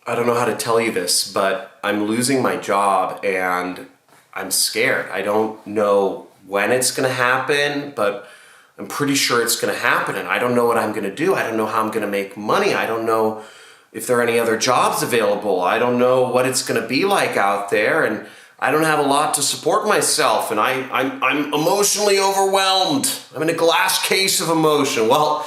I don't know how to tell you this, but I'm losing my job and I'm scared. I don't know when it's gonna happen, but I'm pretty sure it's gonna happen, and I don't know what I'm gonna do. I don't know how I'm gonna make money. I don't know if there are any other jobs available. I don't know what it's gonna be like out there, and I don't have a lot to support myself, and I'm emotionally overwhelmed. I'm in a glass case of emotion. Well,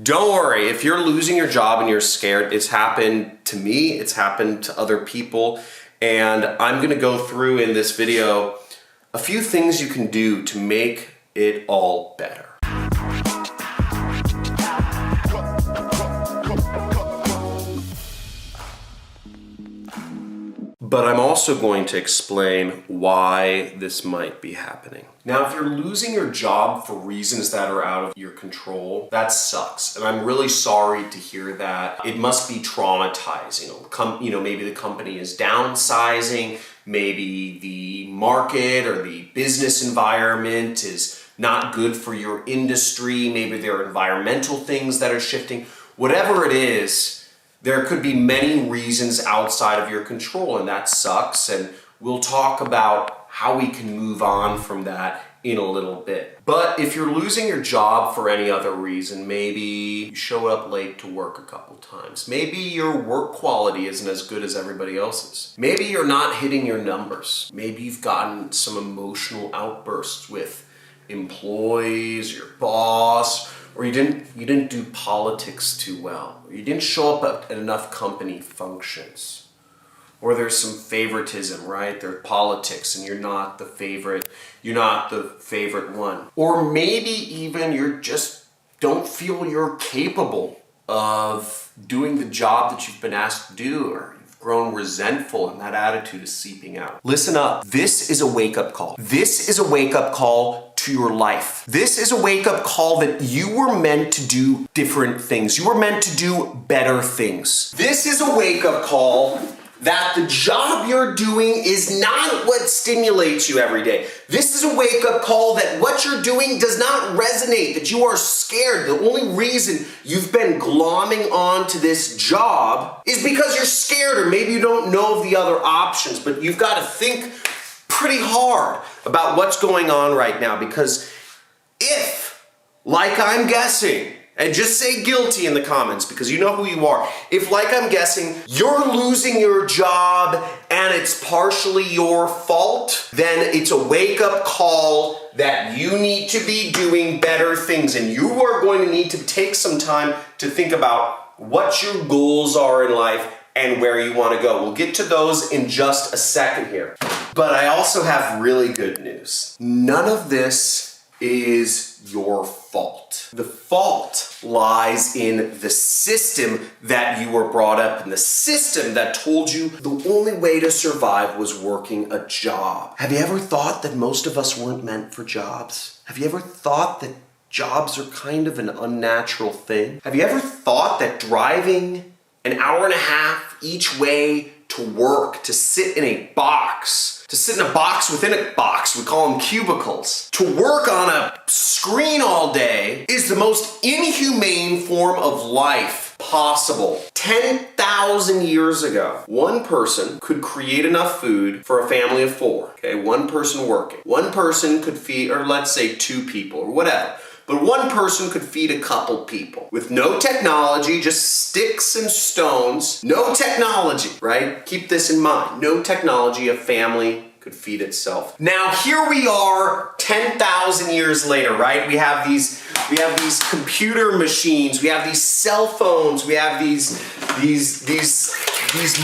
don't worry, if you're losing your job and you're scared, it's happened to me, it's happened to other people, and I'm gonna go through in this video a few things you can do to make it all better. But I'm also going to explain why this might be happening. Now, if you're losing your job for reasons that are out of your control, that sucks. And I'm really sorry to hear that. It must be traumatizing. Maybe the company is downsizing, maybe the market or the business environment is not good for your industry, maybe there are environmental things that are shifting. Whatever it is, there could be many reasons outside of your control, and that sucks, and we'll talk about how we can move on from that in a little bit. But if you're losing your job for any other reason, maybe you showed up late to work a couple times, maybe your work quality isn't as good as everybody else's, maybe you're not hitting your numbers, maybe you've gotten some emotional outbursts with employees, your boss, or you didn't do politics too well, or you didn't show up at enough company functions, or there's some favoritism, right? There's politics and you're not the favorite one. Or maybe even you just don't feel you're capable of doing the job that you've been asked to do, or you've grown resentful and that attitude is seeping out. Listen up, this is a wake-up call. This is a wake-up call to your life. This is a wake-up call that you were meant to do different things. You were meant to do better things. This is a wake-up call that the job you're doing is not what stimulates you every day. This is a wake-up call that what you're doing does not resonate, that you are scared. The only reason you've been glomming on to this job is because you're scared, or maybe you don't know of the other options, but you've got to think pretty hard about what's going on right now, because if, like I'm guessing, and just say guilty in the comments because you know who you are. If, like I'm guessing, you're losing your job and it's partially your fault, then it's a wake-up call that you need to be doing better things, and you are going to need to take some time to think about what your goals are in life and where you want to go. We'll get to those in just a second here. But I also have really good news. None of this is your fault. The fault lies in the system that you were brought up in, the system that told you the only way to survive was working a job. Have you ever thought that most of us weren't meant for jobs? Have you ever thought that jobs are kind of an unnatural thing? Have you ever thought that driving an hour and a half each way to work, to sit in a box within a box, we call them cubicles, to work on a screen all day is the most inhumane form of life possible. 10,000 years ago, one person could create enough food for a family of 4, okay? One person working. One person could feed, or let's say 2 people, or whatever. But one person could feed a couple people with no technology, just sticks and stones. No technology, right? Keep this in mind. No technology, a family could feed itself. Now here we are 10,000 years later, right? We have these computer machines, we have these cell phones, we have these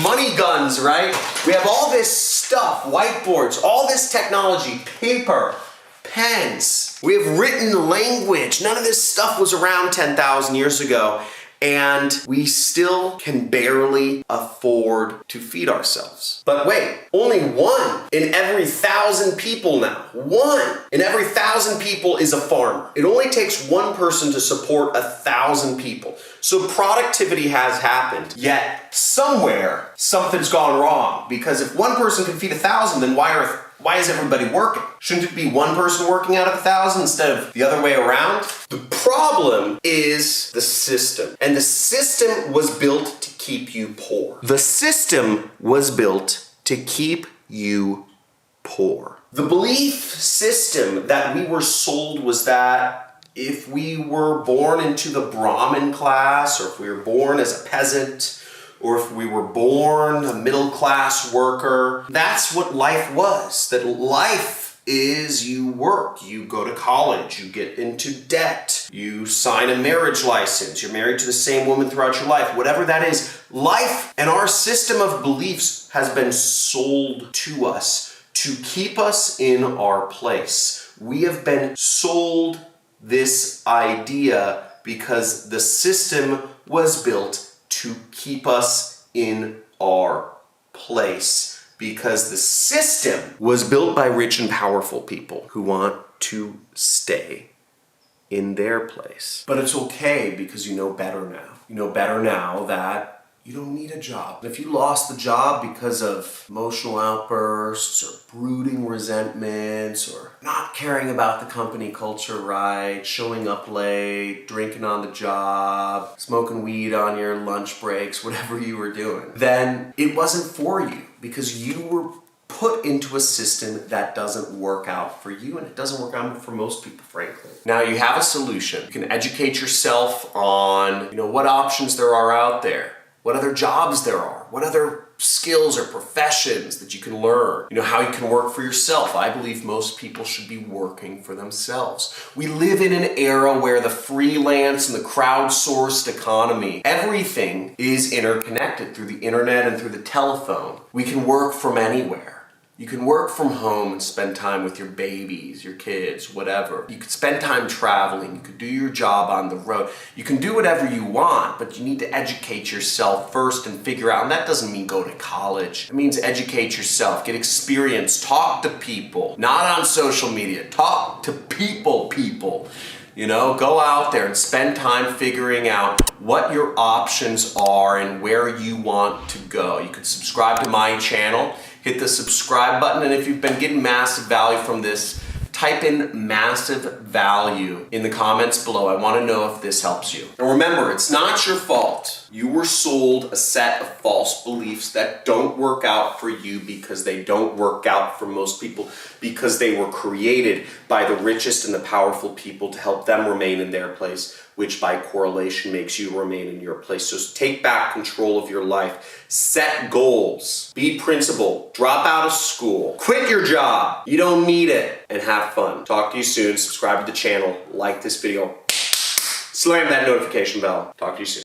money guns, right? We have all this stuff, whiteboards, all this technology, paper, pens. We have written language. None of this stuff was around 10,000 years ago, and we still can barely afford to feed ourselves. But wait, only 1 in every 1,000 people now. 1 in every 1,000 people is a farmer. It only takes 1 person to support 1,000 people. So productivity has happened, yet somewhere something's gone wrong, because if 1 person can feed 1,000, then why are Why is everybody working? Shouldn't it be one person working out of 1,000 instead of the other way around? The problem is the system. And the system was built to keep you poor. The system was built to keep you poor. The belief system that we were sold was that if we were born into the Brahmin class, or if we were born as a peasant, or if we were born a middle-class worker, that's what life was. That life is you work, you go to college, you get into debt, you sign a marriage license, you're married to the same woman throughout your life, whatever that is. Life and our system of beliefs has been sold to us to keep us in our place. We have been sold this idea because the system was built to keep us in our place, because the system was built by rich and powerful people who want to stay in their place. But it's okay because you know better now. You know better now that you don't need a job. If you lost the job because of emotional outbursts or brooding resentments or not caring about the company culture right, showing up late, drinking on the job, smoking weed on your lunch breaks, whatever you were doing, then it wasn't for you because you were put into a system that doesn't work out for you, and it doesn't work out for most people, frankly. Now you have a solution. You can educate yourself on, what options there are out there. What other jobs there are, what other skills or professions that you can learn, how you can work for yourself. I believe most people should be working for themselves. We live in an era where the freelance and the crowdsourced economy, everything is interconnected through the internet and through the telephone. We can work from anywhere. You can work from home and spend time with your babies, your kids, whatever. You could spend time traveling. You could do your job on the road. You can do whatever you want, but you need to educate yourself first and figure out, and that doesn't mean go to college. It means educate yourself, get experience, talk to people, not on social media, talk to people. Go out there and spend time figuring out what your options are and where you want to go. You could subscribe to my channel. Hit the subscribe button, and if you've been getting massive value from this, type in massive value in the comments below. I want to know if this helps you. And remember, it's not your fault. You were sold a set of false beliefs that don't work out for you because they don't work out for most people, because they were created by the richest and the powerful people to help them remain in their place, which by correlation makes you remain in your place. So take back control of your life. Set goals. Be principled. Drop out of school. Quit your job. You don't need it. And have fun. Talk to you soon. Subscribe to the channel. Like this video. Slam that notification bell. Talk to you soon.